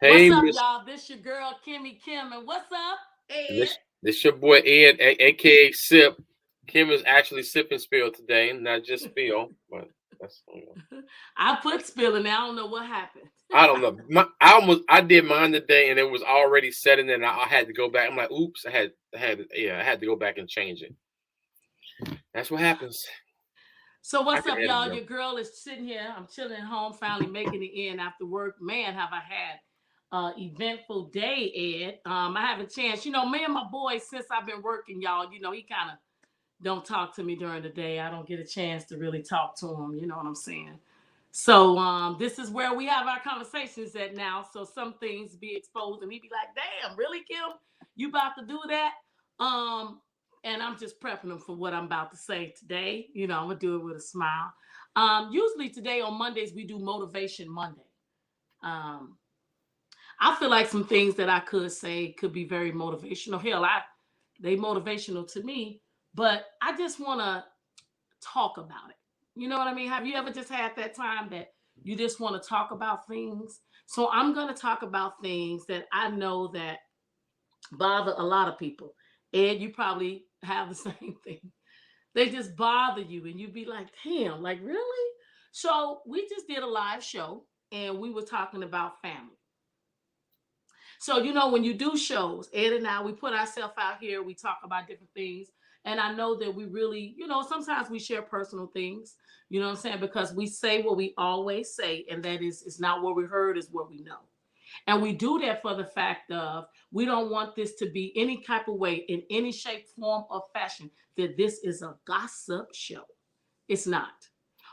What's Hey, up, Miss. y'all? This your girl Kimmy Kim, and what's up, Ed? This your boy Ed, aka Sip. Kim is actually sipping spill today, not just spill, but that's I put spilling. I don't know what happened. I don't know. I did mine today, and it was already set, and then I had to go back. I'm like, oops, I had to go back and change it. That's what happens. So I what's can up, edit y'all? though. Your girl is sitting here. I'm chilling at home, finally making it in after work. Man, have I had eventful day, Ed. I have a chance. Me and my boy, since I've been working, y'all, he kind of don't talk to me during the day. I don't get a chance to really talk to him. You know what I'm saying? So this is where we have our conversations at now. So some things be exposed, and he be like, "Damn, really, Kim? You about to do that?" And I'm just prepping him for what I'm about to say today. I'm gonna do it with a smile. Usually today on Mondays we do Motivation Monday. Um, I feel like some things that I could say could be very motivational. Hell, they motivational to me, but I just want to talk about it. You know what I mean? Have you ever just had that time that you just want to talk about things? So I'm going to talk about things that I know that bother a lot of people. Ed, you probably have the same thing. They just bother you and you be like, damn, like really? So we just did a live show and we were talking about family. So, when you do shows, Ed and I, we put ourselves out here, we talk about different things. And I know that we really, sometimes we share personal things, you know what I'm saying? Because we say what we always say, and that is, it's not what we heard, it's what we know. And we do that for the fact of we don't want this to be any type of way, in any shape, form, or fashion, that this is a gossip show. It's not.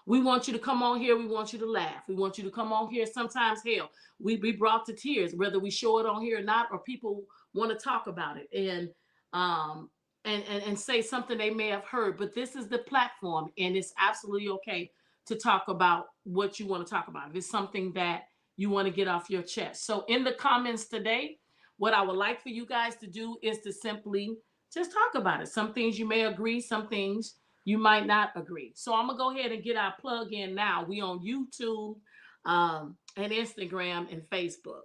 We want you to come on here. We want you to laugh. We want you to come on here. Sometimes, hell, we be brought to tears, whether we show it on here or not, or people want to talk about it um and say something they may have heard. But this is the platform, and it's absolutely okay to talk about what you want to talk about. If it's something that you want to get off your chest. So in the comments today, what I would like for you guys to do is to simply just talk about it. Some things you may agree, some things you might not agree. So I'm gonna go ahead and get our plug in now. We on YouTube, and Instagram and Facebook.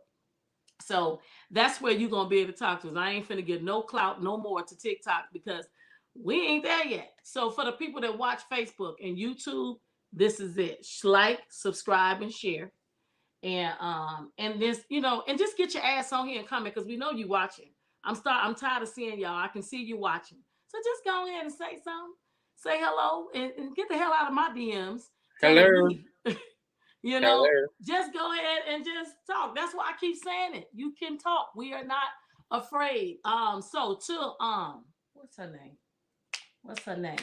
So that's where you're gonna be able to talk to us. I ain't finna get no clout no more to TikTok because we ain't there yet. So for the people that watch Facebook and YouTube, this is it. Like, subscribe, and share. And this, and just get your ass on here and comment because we know you watching. I'm tired of seeing y'all. I can see you watching. So just go ahead and say something. Say hello and get the hell out of my DMs telling Hello, me, you know, hello. just go ahead and just talk. That's why I keep saying it. You can talk. We are not afraid. So to what's her name? What's her name?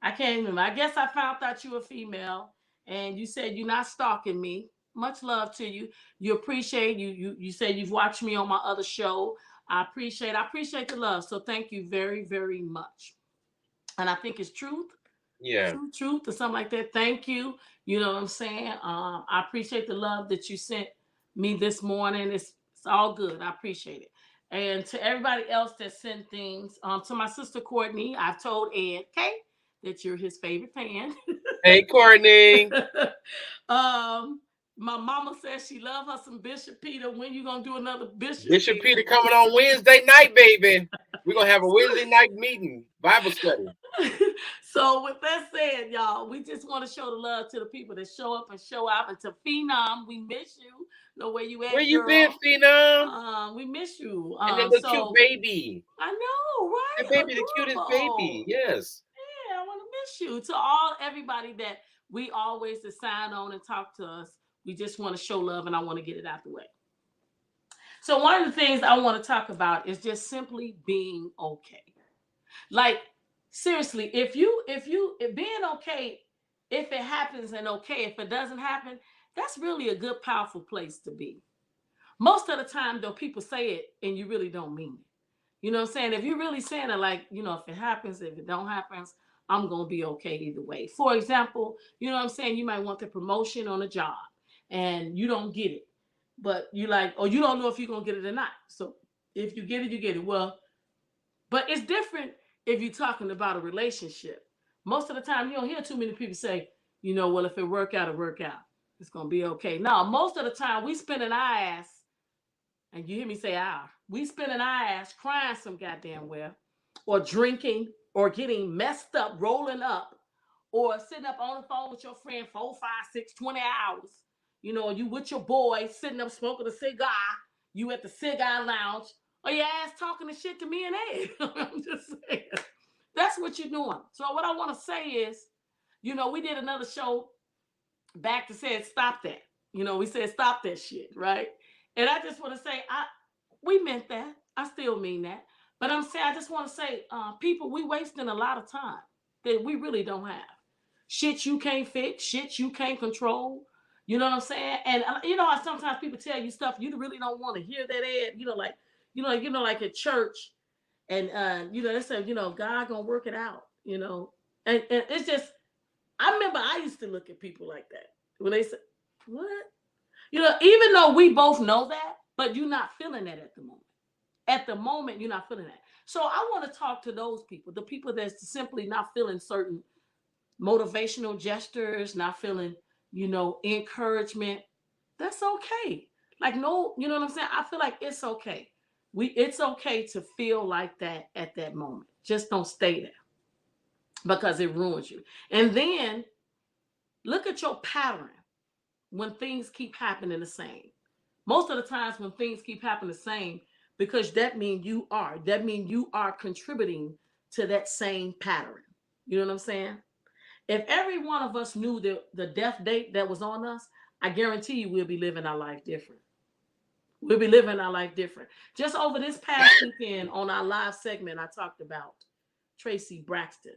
I can't remember. I guess I found out you were female, and you said you're not stalking me. Much love to you. You appreciate you said you've watched me on my other show. I appreciate the love. So thank you very, very much. And I think it's Yeah, truth or something like that. Thank you. You know what I'm saying? I appreciate the love that you sent me this morning. It's all good. I appreciate it. And to everybody else that sent things, to my sister Courtney, I've told Ed, okay, that you're his favorite fan. hey, Courtney. um, my mama says she love her some Bishop Peter. When you gonna do another Bishop Bishop Peter? Peter coming on Wednesday night, baby. We're gonna have a Wednesday night meeting, Bible study. So with that said, y'all, we just want to show the love to the people that show up and show out. And to Phenom, we miss you. Know where you Where at, you been, girl? Phenom? We miss you. And then the cute So baby. I know, The right? baby, the cutest baby. Adorable. Yes. Yeah, I want to miss you. To everybody that we always sign on and talk to us, we just want to show love, and I want to get it out the way. So one of the things I want to talk about is just simply being okay. Like seriously, if being okay, if it happens and okay, if it doesn't happen, that's really a good, powerful place to be. Most of the time, though, people say it and you really don't mean it. You know what I'm saying? If you're really saying it, like, if it happens, if it don't happen, I'm gonna be okay either way. For example, you know what I'm saying? You might want the promotion on a job and you don't get it, but you like, or you don't know if you're gonna get it or not. So if you get it, you get it. Well, but it's different if you're talking about a relationship. Most of the time, you don't hear too many people say, well, if it work out, it work out. It's gonna be okay. No, most of the time, we spending our ass. And you hear me say our. We spending our ass crying some goddamn well, or drinking, or getting messed up, rolling up, or sitting up on the phone with your friend 4, 5, 6, 20 hours. You know, you with your boy sitting up smoking a cigar. You at the cigar lounge, or your ass talking the shit to me and Ed. I'm just saying. That's what you're doing. So what I want to say is, you know, we did another show back to say stop that. You know, we said stop that shit, right? And I just want to say, we meant that. I still mean that. But I'm saying, I just want to say, people, we wasting a lot of time that we really don't have. Shit you can't fix, shit you can't control. You know what I'm saying? And you know, sometimes people tell you stuff you really don't want to hear that, Ed. You know, like, like at church, and you know, they say, you know, God gonna work it out. You know, and it's just, I remember I used to look at people like that when they said, "What?" You know, even though we both know that, but you're not feeling that at the moment. At the moment, you're not feeling that. So I want to talk to those people, the people that's simply not feeling certain motivational gestures, not feeling, you know, encouragement. That's okay. Like, no, you know what I'm saying? I feel like it's okay. It's okay to feel like that at that moment. Just don't stay there because it ruins you. And then look at your pattern when things keep happening the same. Most of the times when things keep happening the same, because that means you are contributing to that same pattern. You know what I'm saying? If every one of us knew the death date that was on us, I guarantee you we'll be living our life different. We'll be living our life different. Just over this past weekend on our live segment, I talked about Tracy Braxton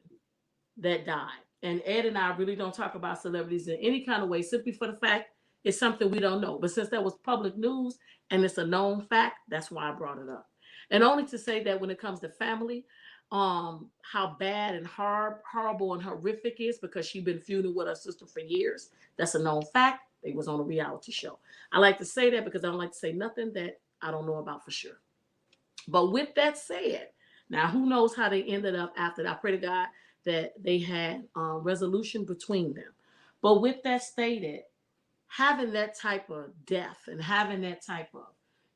that died. And Ed and I really don't talk about celebrities in any kind of way, simply for the fact it's something we don't know. But since that was public news and it's a known fact, that's why I brought it up. And only to say that when it comes to family, how bad and horrible and horrific is, because she's been feuding with her sister for years. That's a known fact. They was on a reality show. I like to say that because I don't like to say nothing that I don't know about for sure. But with that said, now who knows how they ended up after that? I pray to God that they had resolution between them. But with that stated, having that type of death and having that type of,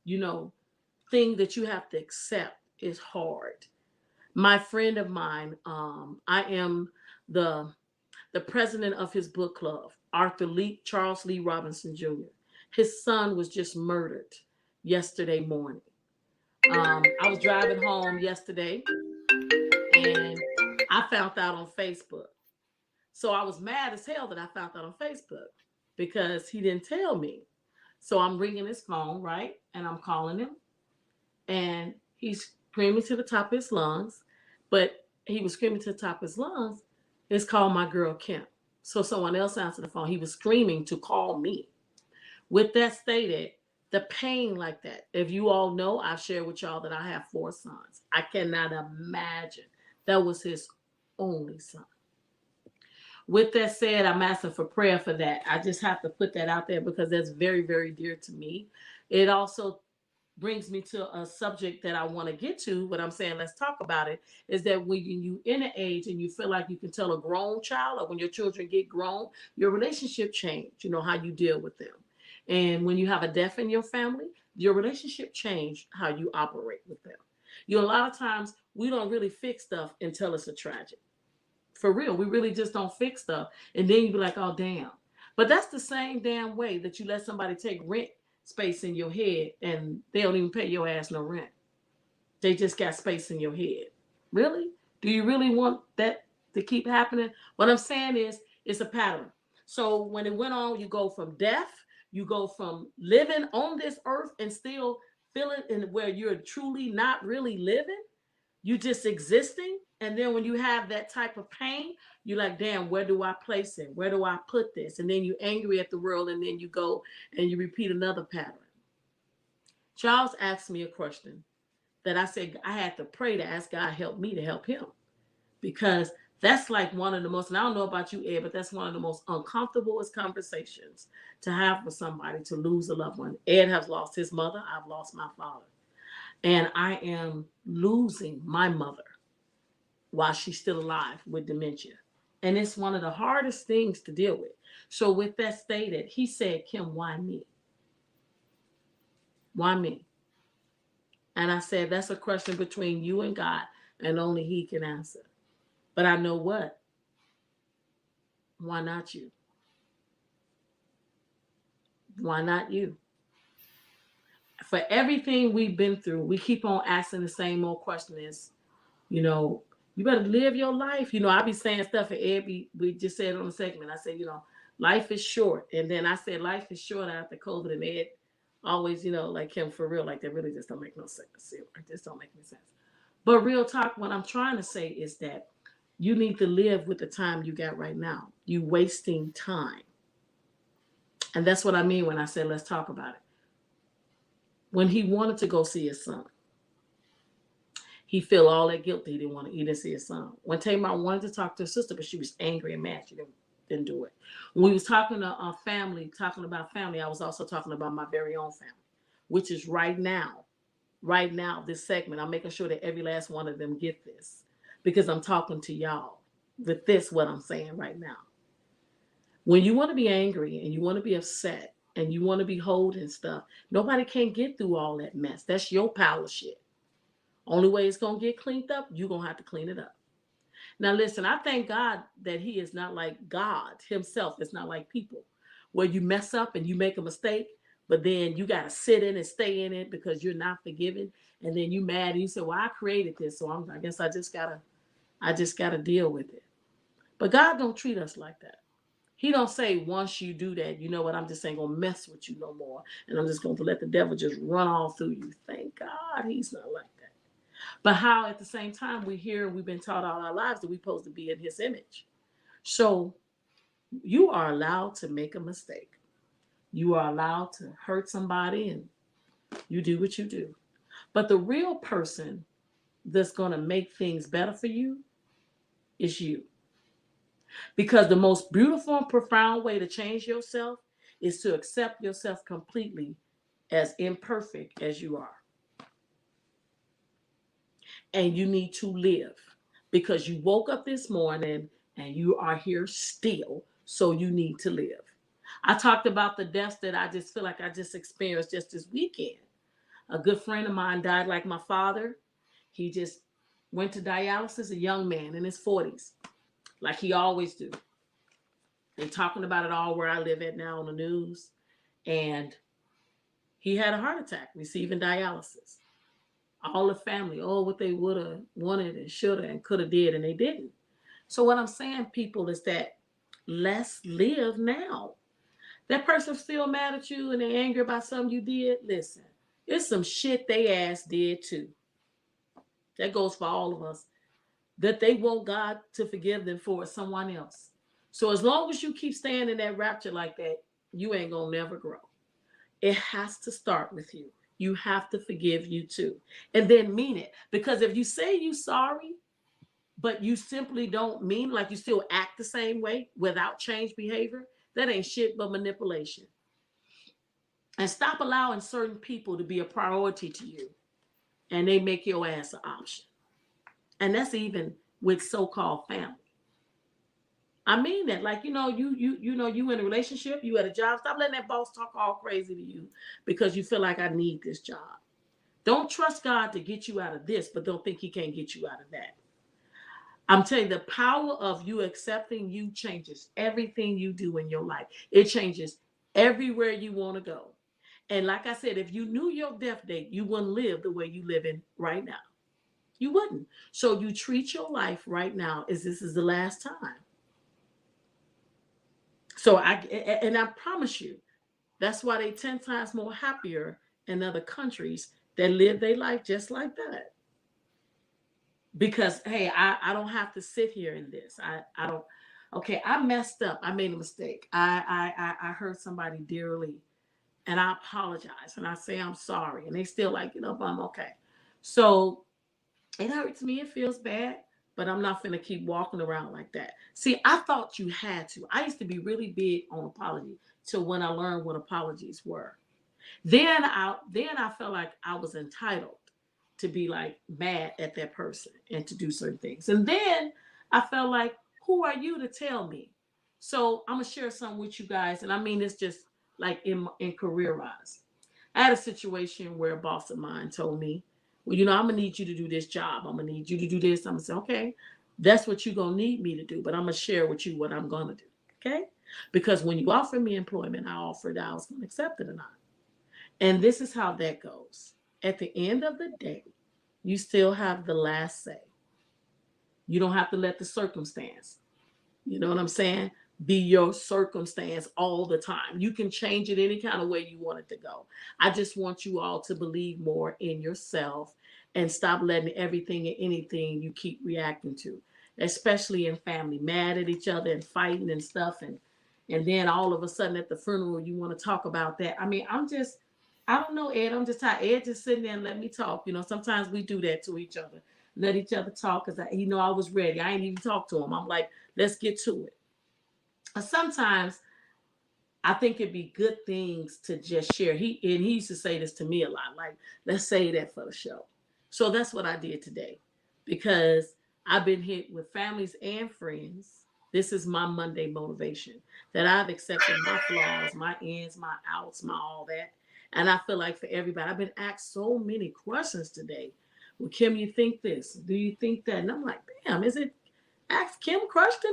you know, thing that you have to accept is hard. My friend of mine, I am the president of his book club, Charles Lee Robinson Jr. His son was just murdered yesterday morning. I was driving home yesterday and I found out on Facebook. So I was mad as hell that I found out on Facebook because he didn't tell me. So I'm ringing his phone, right? And I'm calling him. And he's screaming to the top of his lungs. But he was screaming to the top of his lungs. It's called my girl Kim. So someone else answered the phone. He was screaming to call me. With that stated, the pain like that, if you all know, I've shared with y'all that I have 4 sons. I cannot imagine that was his only son. With that said, I'm asking for prayer for that. I just have to put that out there because that's very, very dear to me. It also brings me to a subject that I want to get to, but I'm saying let's talk about it, is that when you in an age and you feel like you can tell a grown child, or when your children get grown, your relationship change, you know, how you deal with them. And when you have a death in your family, your relationship change how you operate with them. You know, a lot of times we don't really fix stuff until it's a tragedy. For real, we really just don't fix stuff. And then you be like, oh, damn. But that's the same damn way that you let somebody take rent space in your head and they don't even pay your ass no rent. They just got space in your head. Really? Do you really want that to keep happening? What I'm saying is, it's a pattern. So when it went on, you go from death, you go from living on this earth and still feeling in where you're truly not really living, you just existing. And then when you have that type of pain, you're like, damn, where do I place it? Where do I put this? And then you're angry at the world, and then you go and you repeat another pattern. Charles asked me a question that I said I had to pray to ask God help me to help him. Because that's like one of the most, and I don't know about you, Ed, but that's one of the most uncomfortablest conversations to have with somebody, to lose a loved one. Ed has lost his mother. I've lost my father. And I am losing my mother while she's still alive with dementia. And it's one of the hardest things to deal with. So with that stated, he said, Kim, why me? Why me? And I said, that's a question between you and God, and only He can answer. But I know what? Why not you? Why not you? For everything we've been through, we keep on asking the same old question is, you know, you better live your life. I be saying stuff and Ed, we just said on the segment. I said, life is short. And then I said, life is short after COVID. And Ed always, like him for real, like that really just don't make no sense. It just don't make any sense. But real talk, what I'm trying to say is that you need to live with the time you got right now. You wasting time. And that's what I mean when I said, let's talk about it. When he wanted to go see his son, he felt all that guilty. He didn't see his son. When Tamar wanted to talk to her sister, but she was angry and mad. She didn't do it. When we was talking to talking about family, I was also talking about my very own family, which is right now, this segment. I'm making sure that every last one of them get this because I'm talking to y'all with this, what I'm saying right now. When you want to be angry and you want to be upset and you want to be holding stuff, nobody can get through all that mess. That's your pile of shit. Only way it's going to get cleaned up, you're going to have to clean it up. Now, listen, I thank God that He is not like God Himself. It's not like people where you mess up and you make a mistake, but then you got to sit in and stay in it because you're not forgiven. And then you mad and you say, well, I created this. So I guess I just got to deal with it. But God don't treat us like that. He don't say once you do that, you know what, I'm just ain't going to mess with you no more. And I'm just going to let the devil just run all through you. Thank God He's not like that. But how at the same time we've been taught all our lives that we're supposed to be in His image. So you are allowed to make a mistake. You are allowed to hurt somebody and you do what you do. But the real person that's going to make things better for you is you. Because the most beautiful and profound way to change yourself is to accept yourself completely as imperfect as you are. And you need to live because you woke up this morning and you are here still, so you need to live. I talked about the deaths that I just feel like I just experienced just this weekend. A good friend of mine died like my father. He just went to dialysis, a young man in his 40s, like he always do. They're talking about it all where I live at now on the news. And he had a heart attack receiving dialysis. All the family, what they would have wanted and should have and could have did, and they didn't. So what I'm saying, people, is that let's live now. That person's still mad at you and they're angry about something you did. Listen, it's some shit they ass did too. That goes for all of us. That they want God to forgive them for someone else. So as long as you keep staying in that rapture like that, you ain't gonna never grow. It has to start with you. You have to forgive you too. And then mean it. Because if you say you sorry, but you simply don't mean, like you still act the same way without change behavior, that ain't shit but manipulation. And stop allowing certain people to be a priority to you and they make your ass an option. And that's even with so-called family. I mean that, like, you in a relationship, you at a job, stop letting that boss talk all crazy to you because you feel like I need this job. Don't trust God to get you out of this, but don't think He can't get you out of that. I'm telling you, the power of you accepting you changes everything you do in your life. It changes everywhere you want to go. And like I said, if you knew your death date, you wouldn't live the way you live in right now. You wouldn't. So you treat your life right now as this is the last time. So I promise you, that's why they 10 times more happier in other countries that live their life just like that. Because hey, I don't have to sit here in this. I don't. Okay, I messed up. I made a mistake. I hurt somebody dearly, and I apologize and I say I'm sorry, and they still like, but I'm okay. So it hurts me. It feels bad, but I'm not gonna keep walking around like that. See, I thought you had to. I used to be really big on apology till when I learned what apologies were. Then I felt like I was entitled to be like mad at that person and to do certain things. And then I felt like, who are you to tell me? So I'm gonna share something with you guys, and I mean it's just like in career wise. I had a situation where a boss of mine told me Well, I'm going to need you to do this job. I'm going to need you to do this. I'm going to say, okay, that's what you're going to need me to do. But I'm going to share with you what I'm going to do. Okay? Because when you offer me employment, I offered I was going to accept it or not. And this is how that goes. At the end of the day, you still have the last say. You don't have to let the circumstance, you know what I'm saying, be your circumstance all the time. You can change it any kind of way you want it to go. I just want you all to believe more in yourself and stop letting everything and anything you keep reacting to, especially in family, mad at each other and fighting and stuff. And then all of a sudden at the funeral, you want to talk about that. I mean, I don't know, Ed. I'm just tired. Ed just sitting there and let me talk. Sometimes we do that to each other. Let each other talk because I was ready. I ain't even talk to him. I'm like, let's get to it. Sometimes I think it'd be good things to just share. He used to say this to me a lot, like, let's say that for the show. So that's what I did today because I've been hit with families and friends. This is my Monday motivation that I've accepted my flaws, my ins, my outs, my all that. And I feel like for everybody, I've been asked so many questions today. Well, Kim, you think this? Do you think that? And I'm like, damn, is it ask Kim Crush today?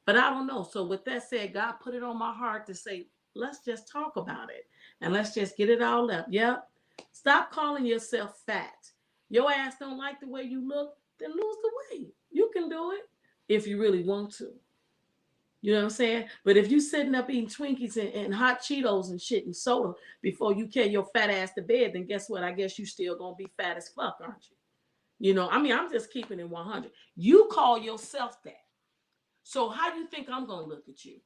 But I don't know. So with that said, God put it on my heart to say, let's just talk about it. And let's just get it all up. Yep. Stop calling yourself fat. Your ass don't like the way you look, then lose the weight. You can do it if you really want to. You know what I'm saying? But if you sitting up eating Twinkies and hot Cheetos and shit and soda before you carry your fat ass to bed, then guess what? I guess you still gonna be fat as fuck, aren't you? I'm just keeping it 100. You call yourself that. So how do you think I'm gonna look at you?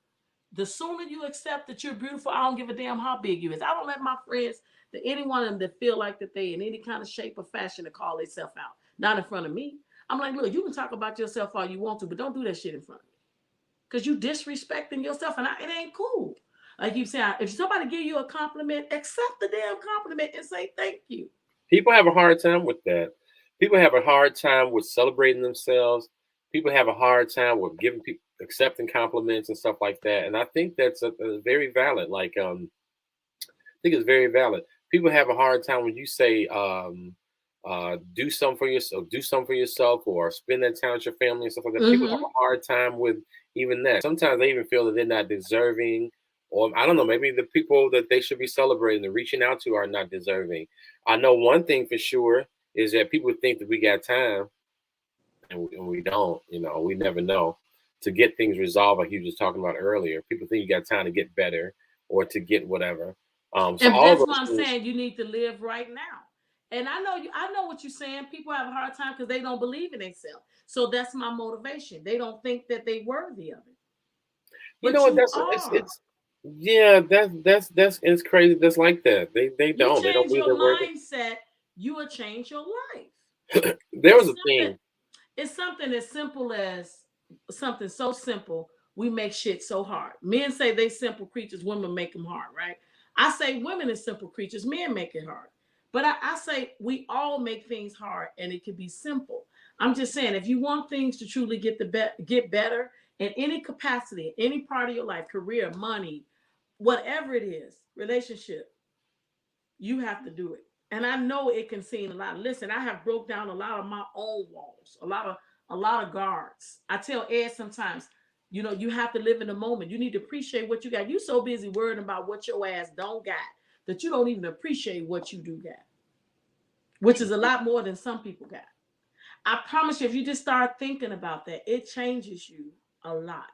The sooner you accept that you're beautiful, I don't give a damn how big you is. I don't let my friends, any one of them that feel like that they in any kind of shape or fashion to call themselves out. Not in front of me. I'm like, look, you can talk about yourself all you want to, but don't do that shit in front of me. Because you disrespecting yourself, and it ain't cool. Like you say, if somebody give you a compliment, accept the damn compliment and say thank you. People have a hard time with that. People have a hard time with celebrating themselves. People have a hard time with giving people accepting compliments and stuff like that. And I think that's a very valid. I think it's very valid. People have a hard time when you say, do something for yourself, or spend that time with your family and stuff like that. People have a hard time with even that. Sometimes they even feel that they're not deserving, or I don't know, maybe the people that they should be celebrating and reaching out to are not deserving. I know one thing for sure is that people think that we got time, and we don't. We never know to get things resolved, like you were just talking about earlier. People think you got time to get better or to get whatever. So And all of that's those why I'm things. saying you need to live right now. And I know what you're saying. People have a hard time because they don't believe in themselves. So that's my motivation. They don't think that they're worthy of it. You know But what? you That's are. yeah. That's it's crazy. That's like that. They You don't. They don't change believe your they're worth it. mindset, you will change your life. There was It's a something, thing. it's something as simple as something so simple. We make shit so hard. Men say they simple creatures, women make them hard, right? I say women are simple creatures, men make it hard. But I say we all make things hard and it can be simple. I'm just saying, if you want things to truly get better in any capacity, any part of your life, career, money, whatever it is, relationship, you have to do it. And I know it can seem a lot. Listen, I have broke down a lot of my own walls, a lot of guards. I tell Ed sometimes, you have to live in the moment. You need to appreciate what you got. You so busy worrying about what your ass don't got that you don't even appreciate what you do got, which is a lot more than some people got. I promise you, if you just start thinking about that, it changes you a lot.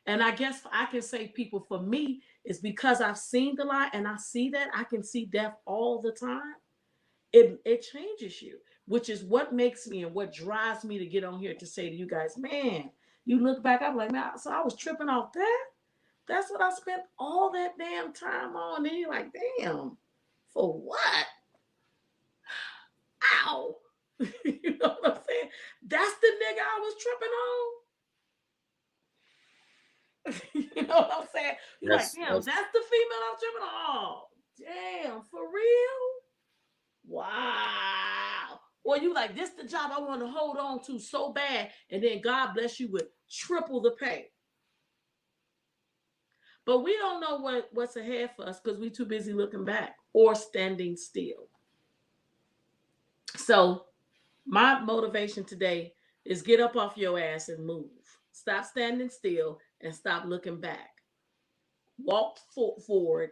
And I guess I can say, people, for me, it's because I've seen the light and I see that I can see death all the time. It changes you, which is what makes me and what drives me to get on here to say to you guys, man, you look back, I'm like, man, so I was tripping off that. That's what I spent all that damn time on. And you're like, damn, for what? Ow. You know what I'm saying? That's the nigga I was tripping on. You know what I'm saying? You're like, damn, That's that's the female I'm tripping on. Oh, damn, for real? Wow. Or you like, this the job I want to hold on to so bad, and then God bless you with triple the pay. But we don't know what's ahead for us because we're too busy looking back or standing still. So my motivation today is get up off your ass and move. Stop standing still and stop looking back. Walk forward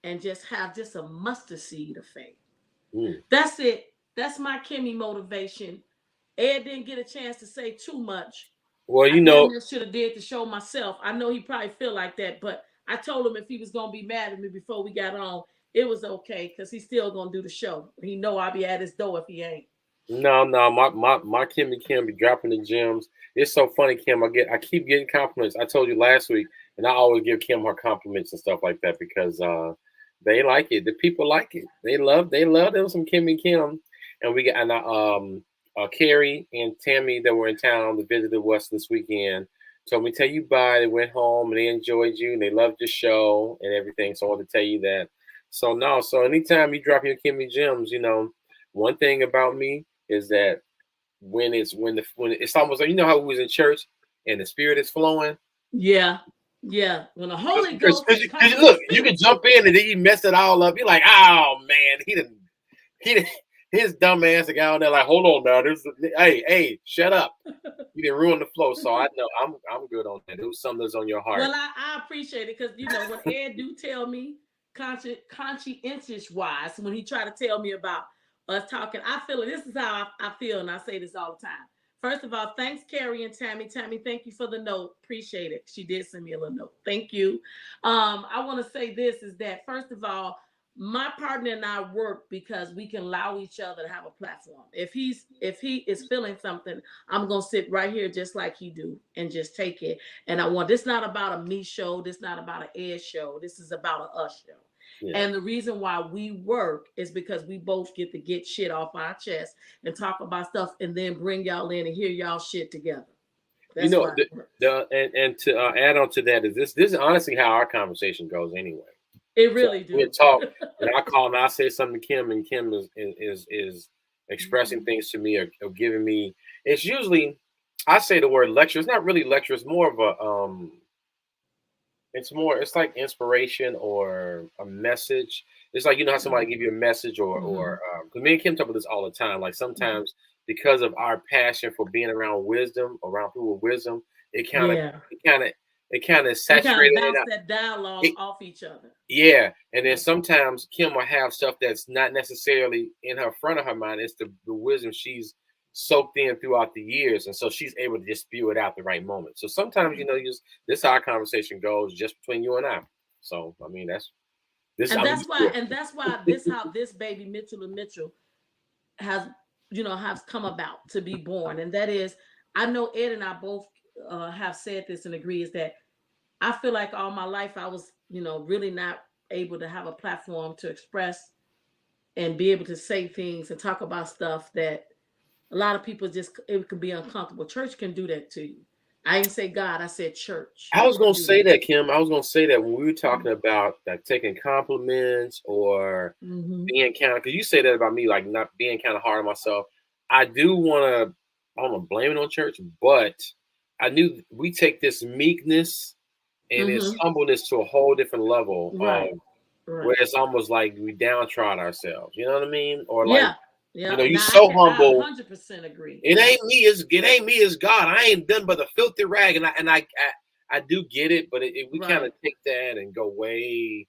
and just have just a mustard seed of faith. Mm. That's it. That's my Kimmy motivation. Ed didn't get a chance to say too much. Well, I you damn know, near should have did the show myself. I know he probably feel like that, but I told him if he was gonna be mad at me before we got on, it was okay because he's still gonna do the show. He know I'll be at his door if he ain't. no, my Kim be dropping the gems. It's so funny, Kim. I keep getting compliments. I told you last week, and I always give Kim her compliments and stuff like that because they like it. The people like it. They love them some Kim, and we got Carrie and Tammy that were in town that visited us this weekend. Told me tell you bye. They went home and they enjoyed you and they loved your show and everything. So I want to tell you that. So no, so anytime you drop your Kimmy gems, one thing about me is that when it's almost like how we was in church and the spirit is flowing. Yeah, yeah. When the Holy Because Ghost look, you can speaks, jump in and then you mess it all up. You're like, oh man, he didn't his dumb ass got on there like, hold on now, hey, shut up. You didn't ruin the flow. So I know I'm good on that. It was something that's on your heart. well, I appreciate it because when Ed do tell me conscientious wise, when he try to tell me about us talking, I feel it. This is how I feel, and I say this all the time. First of all, thanks, Carrie and Tammy. Tammy, thank you for the note. Appreciate it. She did send me a little note. Thank you. I want to say this is that first of all, my partner and I work because we can allow each other to have a platform. If he is feeling something, I'm gonna sit right here just like he do and just take it. And I want this not about a me show, this not about an Ed show. This is about a us show. Yeah. And the reason why we work is because we both get to get shit off our chest and talk about stuff and then bring y'all in and hear y'all shit together. You That's know, why it works. and to add on to that is this is honestly how our conversation goes anyway. It So really we do. talk, and I call and I say something to Kim, and Kim is expressing things to me or giving me. It's usually I say the word lecture. It's not really lecture. It's more of a it's like inspiration or a message. It's like how somebody give you a message or because me and Kim talk about this all the time. Like sometimes because of our passion for being around wisdom, around people with wisdom, it kind of Yeah. it kind of it kind of We kind of saturated it bounce out. that dialogue It, off each other. yeah, and then sometimes Kim will have stuff that's not necessarily in her front of her mind. It's the wisdom she's soaked in throughout the years, and so she's able to just spew it out the right moment. So sometimes this is how our conversation goes just between you and I. So I mean this And I'm that's used to why, it. and that's why this how this baby Mitchell and Mitchell has has come about to be born. And that is, I know Ed and I both have said this and agree is that I feel like all my life I was, really not able to have a platform to express and be able to say things and talk about stuff that a lot of people just it can be uncomfortable. Church can do that to you. I didn't say God, I said church I was can gonna do say that. that, Kim. I was gonna say that when we were talking about like taking compliments or Mm-hmm. being kind of because you say that about me, like not being kind of hard on myself. I do want to. I don't want to blame it on church, but I knew we take this meekness and its Mm-hmm. humbleness to a whole different level of Right. where Right. it's almost like we downtrodden ourselves. You know what I mean? Or like Yeah. Yeah. you Now so I humble. 100% agree. It Yeah. ain't me. It's God. I ain't done but a filthy rag, and I do get it, but we kind Right. of take that and go way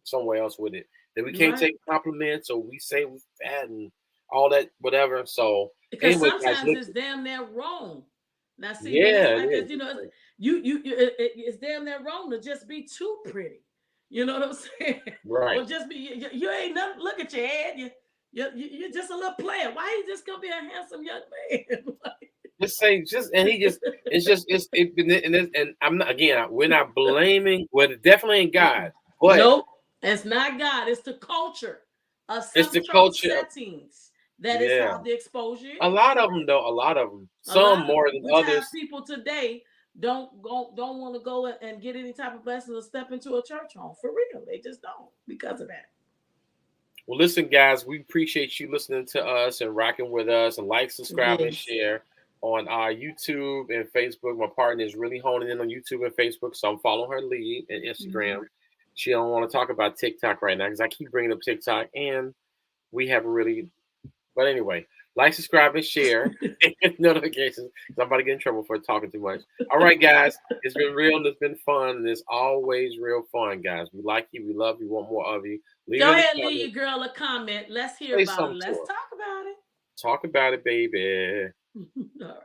somewhere else with it. That we can't Right. take compliments or we say we fat and all that whatever. So Because anyway, guys, sometimes it's listen. damn near wrong. Now, see, when it's Yeah, it like is. this, it's damn near wrong to just be too pretty. You know what I'm saying? Right. Or just be you ain't nothing. Look at your head. You're just a little player. Why you just gonna be a handsome young man? Just say just and he just it's just and I'm not again. We're not blaming. Well, it definitely ain't God, but Nope, it's not God. It's the culture of it's some the church culture. settings. That is Yeah, how the exposure a is. lot of them though. A lot of them. A Some lot of more them, than which have others. people today don't want to go and get any type of blessing or step into a church home for real. They just don't because of that. Well, listen, guys, we appreciate you listening to us and rocking with us and like, subscribe, and Yes. share on our YouTube and Facebook. My partner is really honing in on YouTube and Facebook, so I'm following her lead and Instagram. Mhm. She don't want to talk about TikTok right now because I keep bringing up TikTok, and we haven't really But anyway, like, subscribe, and share. And notifications. 'Cause I'm about to get in trouble for talking too much. All right, guys. It's been real and it's been fun. And it's always real fun, guys. We like you. We love you. We want more of you. Leave Go it in the ahead, leave comments. your girl a comment. Let's hear Say about it. something to Let's her. talk about it. Talk about it, baby. All right.